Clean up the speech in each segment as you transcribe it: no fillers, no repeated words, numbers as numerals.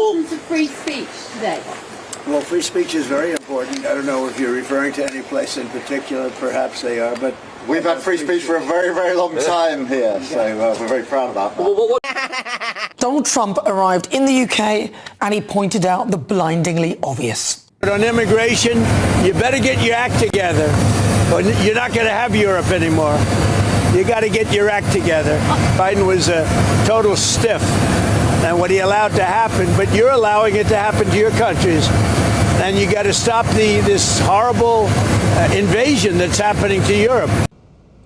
To free speech today? Well, free speech is very important. I don't know if you're referring to any place in particular. Perhaps they are, but we've had free speech for a very, very long time here, so we're very proud about that. Donald Trump arrived in the UK and he pointed out the blindingly obvious. On immigration, you better get your act together, or you're not going to have Europe anymore. You got to get your act together. Biden was a total stiff, and what he allowed to happen, but you're allowing it to happen to your countries. And you got to stop this horrible invasion that's happening to Europe.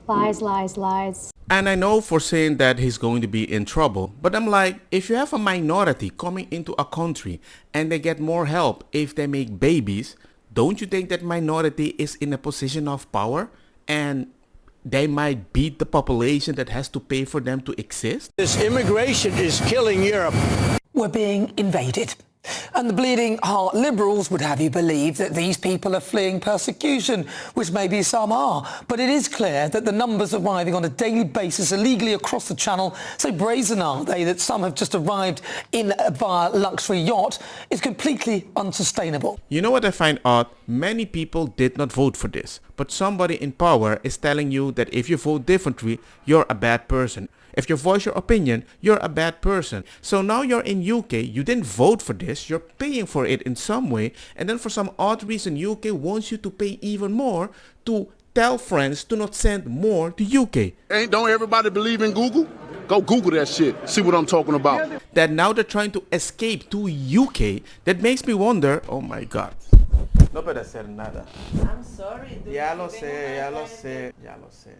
Lies, lies, lies. And I know for saying that he's going to be in trouble, but I'm like, if you have a minority coming into a country and they get more help if they make babies, don't you think that minority is in a position of power and they might beat the population that has to pay for them to exist? This immigration is killing Europe. We're being invaded. And the bleeding heart liberals would have you believe that these people are fleeing persecution, which maybe some are. But it is clear that the numbers arriving on a daily basis illegally across the channel, so brazen are they that some have just arrived in via luxury yacht, is completely unsustainable. You know what I find odd? Many people did not vote for this, but somebody in power is telling you that if you vote differently, you're a bad person. If you voice your opinion, you're a bad person. So now you're in UK, you didn't vote for this, you're paying for it in some way, and then for some odd reason UK wants you to pay even more to tell friends to not send more to UK. Don't everybody believe in Google? Go Google that shit, see what I'm talking about. That now they're trying to escape to UK, that makes me wonder, oh my God. No puede hacer nada. I'm sorry. Ya lo sé, ya lo sé, ya lo sé.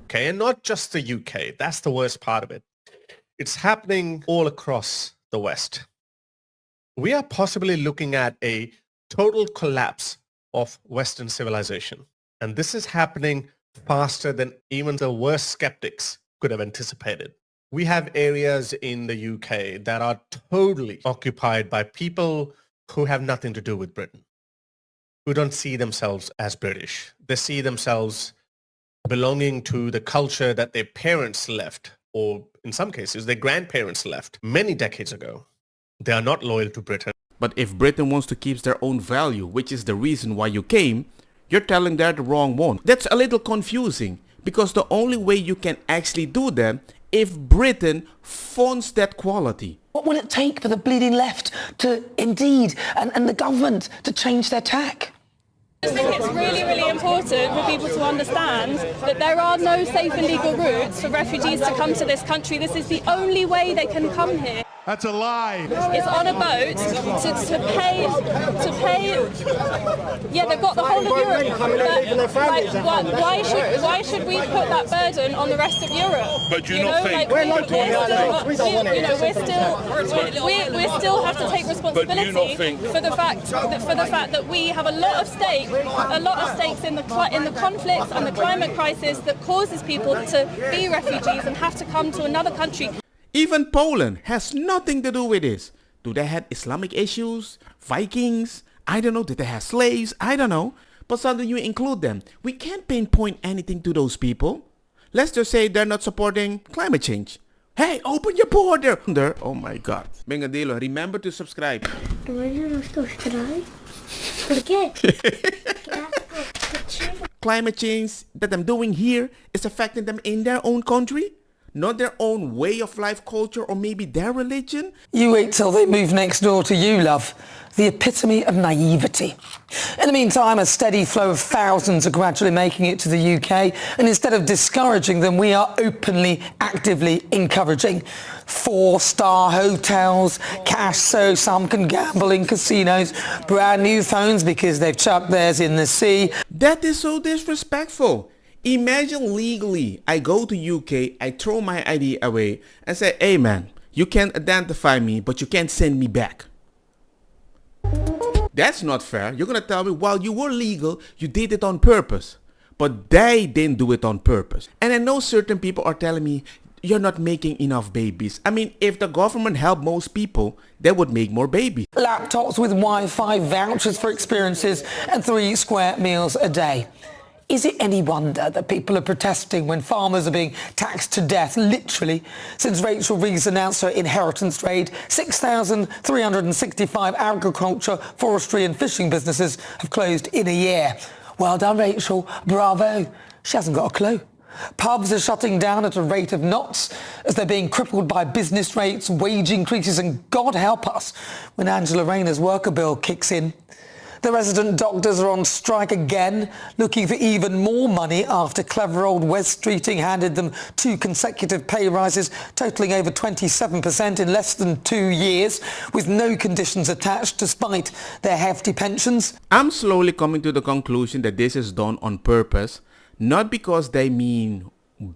Okay, and not just the UK. That's the worst part of it. It's happening all across the West. We are possibly looking at a total collapse of Western civilization. And this is happening faster than even the worst skeptics could have anticipated. We have areas in the UK that are totally occupied by people who have nothing to do with Britain, who don't see themselves as British. They see themselves belonging to the culture that their parents left, or in some cases, their grandparents left many decades ago. They are not loyal to Britain. But if Britain wants to keep their own value, which is the reason why you came, you're telling they're the wrong one. That's a little confusing, because the only way you can actually do that if Britain funds that quality. What will it take for the bleeding left to indeed, and the government to change their tack? I think it's really, really important for people to understand that there are no safe and legal routes for refugees to come to this country. This is the only way they can come here. That's a lie. It's on a boat to pay. Yeah, they've got the whole of Europe. But why should we put that burden on the rest of Europe? But you don't think we still have to take responsibility for the fact that we have a lot of stakes in the conflicts and the climate crisis that causes people to be refugees and have to come to another country. Even Poland has nothing to do with this. Do they have Islamic issues? Vikings? I don't know. Did they have slaves? I don't know. But suddenly you include them. We can't pinpoint anything to those people. Let's just say they're not supporting climate change. Hey, open your border! Oh my God. Venga, dilo. Remember to subscribe. Climate change that I'm doing here is affecting them in their own country? Not their own way of life, culture, or maybe their religion? You wait till they move next door to you, love. The epitome of naivety. In the meantime, a steady flow of thousands are gradually making it to the UK, and instead of discouraging them, we are openly, actively encouraging. 4-star hotels, cash so some can gamble in casinos, brand new phones because they've chucked theirs in the sea. That is so disrespectful. Imagine legally, I go to UK, I throw my ID away and say, hey man, you can identify me, but you can't send me back. That's not fair. You're going to tell me, while you were legal, you did it on purpose. But they didn't do it on purpose. And I know certain people are telling me, you're not making enough babies. I mean, if the government helped most people, they would make more babies. Laptops with Wi-Fi, vouchers for experiences, and 3 square meals a day. Is it any wonder that people are protesting when farmers are being taxed to death, literally, since Rachel Reeves announced her inheritance raid? 6,365 agriculture, forestry and fishing businesses have closed in a year. Well done, Rachel. Bravo. She hasn't got a clue. Pubs are shutting down at a rate of knots as they're being crippled by business rates, wage increases and, God help us, when Angela Rayner's worker bill kicks in. The resident doctors are on strike again, looking for even more money after clever old West Streeting handed them 2 consecutive pay rises, totalling over 27% in less than 2 years, with no conditions attached despite their hefty pensions. I'm slowly coming to the conclusion that this is done on purpose, not because they mean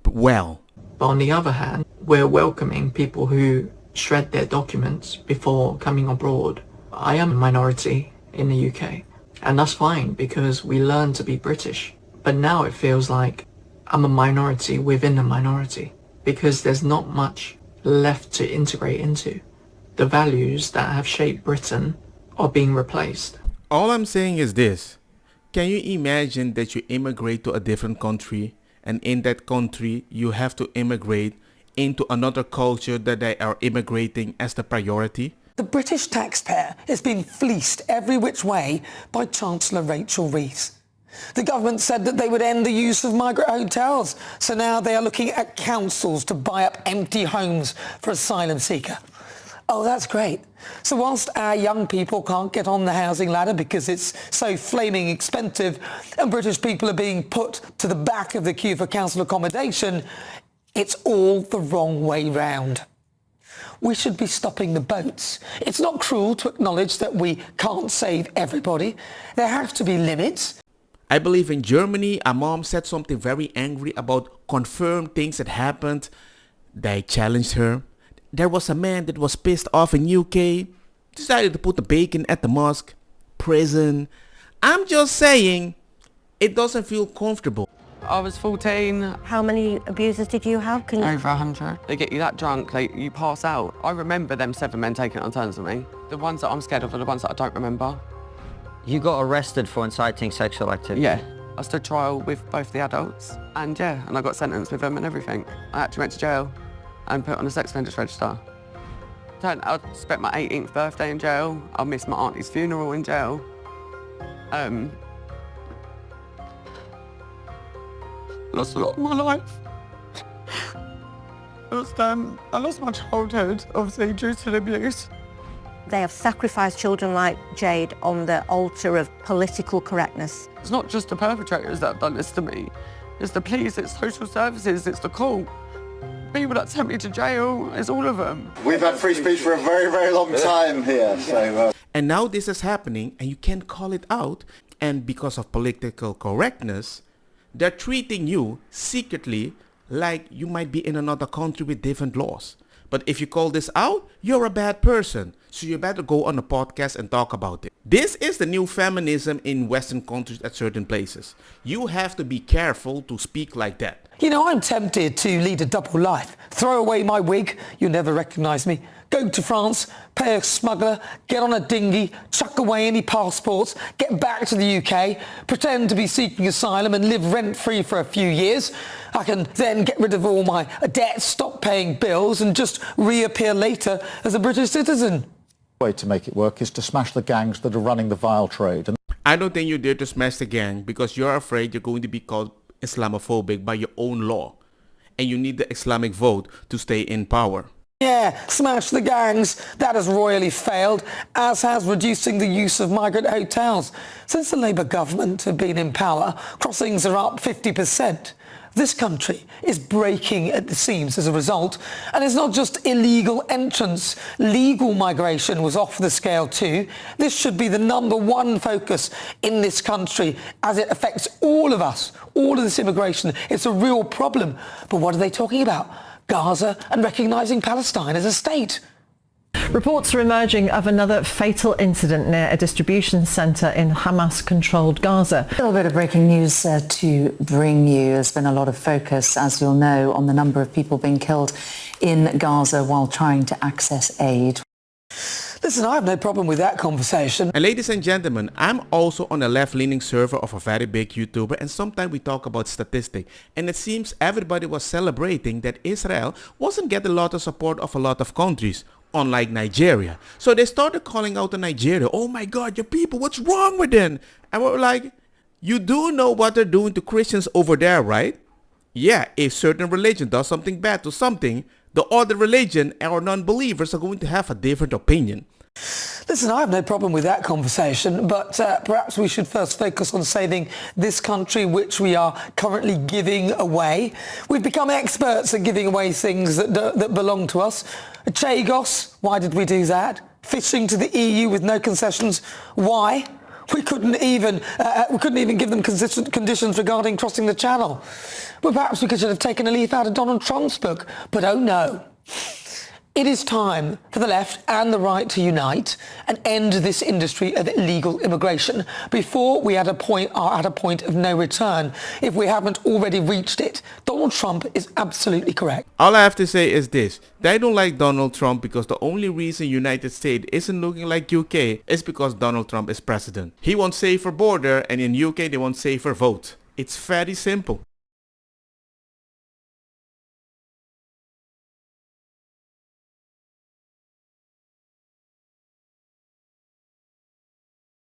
well. But on the other hand, we're welcoming people who shred their documents before coming abroad. I am a minority in the UK, and that's fine because we learn to be British. But now it feels like I'm a minority within a minority because there's not much left to integrate into. The values that have shaped Britain are being replaced. All I'm saying is this. Can you imagine that you immigrate to a different country, and in that country you have to immigrate into another culture that they are immigrating as the priority? The British taxpayer is being fleeced every which way by Chancellor Rachel Reeves. The government said that they would end the use of migrant hotels, so now they are looking at councils to buy up empty homes for asylum seeker. Oh, that's great. So whilst our young people can't get on the housing ladder because it's so flaming expensive and British people are being put to the back of the queue for council accommodation, it's all the wrong way round. We should be stopping the boats. It's not cruel to acknowledge that we can't save everybody. There have to be limits. I believe in Germany, a mom said something very angry about confirmed things that happened. They challenged her. There was a man that was pissed off in UK, decided to put the bacon at the mosque, prison. I'm just saying, it doesn't feel comfortable. I was 14. How many abusers did you have? Over 100. They get you that drunk, you pass out. I remember them 7 men taking it on turns with me. The ones that I'm scared of are the ones that I don't remember. You got arrested for inciting sexual activity? Yeah. I stood trial with both the adults, and I got sentenced with them and everything. I actually went to jail and put on a sex offenders register. I spent my 18th birthday in jail. I missed my auntie's funeral in jail. Lost a lot of my life. I lost my childhood, obviously, due to the abuse. They have sacrificed children like Jade on the altar of political correctness. It's not just the perpetrators that have done this to me. It's the police, it's social services, it's the court. People that sent me to jail, it's all of them. We've had free speech for a very, very long time here, so... And now this is happening and you can't call it out. And because of political correctness, they're treating you secretly like you might be in another country with different laws. But if you call this out, you're a bad person. So you better go on a podcast and talk about it. This is the new feminism in Western countries at certain places. You have to be careful to speak like that. You know, I'm tempted to lead a double life. Throw away my wig, you'll never recognise me. Go to France, pay a smuggler, get on a dinghy, chuck away any passports, get back to the UK, pretend to be seeking asylum and live rent-free for a few years. I can then get rid of all my debts, stop paying bills and just reappear later as a British citizen. The way to make it work is to smash the gangs that are running the vile trade. I don't think you dare to smash the gang because you're afraid you're going to be called Islamophobic by your own law. And you need the Islamic vote to stay in power. Yeah, smash the gangs. That has royally failed, as has reducing the use of migrant hotels. Since the Labour government have been in power, crossings are up 50%. This country is breaking at the seams as a result, and it's not just illegal entrance. Legal migration was off the scale too. This should be the #1 focus in this country as it affects all of us, all of this immigration. It's a real problem. But what are they talking about? Gaza and recognising Palestine as a state. Reports are emerging of another fatal incident near a distribution centre in Hamas-controlled Gaza. A little bit of breaking news to bring you. There's been a lot of focus, as you'll know, on the number of people being killed in Gaza while trying to access aid. Listen, I have no problem with that conversation. And ladies and gentlemen, I'm also on a left-leaning server of a very big YouTuber, and sometimes we talk about statistics, and it seems everybody was celebrating that Israel wasn't getting a lot of support of a lot of countries, unlike Nigeria. So they started calling out to Nigeria, oh my God, your people, what's wrong with them? And we're like, you do know what they're doing to Christians over there, right? Yeah, if certain religion does something bad to something, the other religion or non-believers are going to have a different opinion. Listen, I have no problem with that conversation, but perhaps we should first focus on saving this country which we are currently giving away. We've become experts at giving away things that belong to us. Chagos, why did we do that? Fishing to the EU with no concessions, why? We couldn't even give them conditions regarding crossing the channel. Well, perhaps we should have taken a leaf out of Donald Trump's book. But oh no. It is time for the left and the right to unite and end this industry of illegal immigration before we are at a point of no return, if we haven't already reached it. Donald Trump is absolutely correct. All I have to say is this. They don't like Donald Trump because the only reason United States isn't looking like UK is because Donald Trump is president. He wants safer border, and in UK they want safer vote. It's very simple.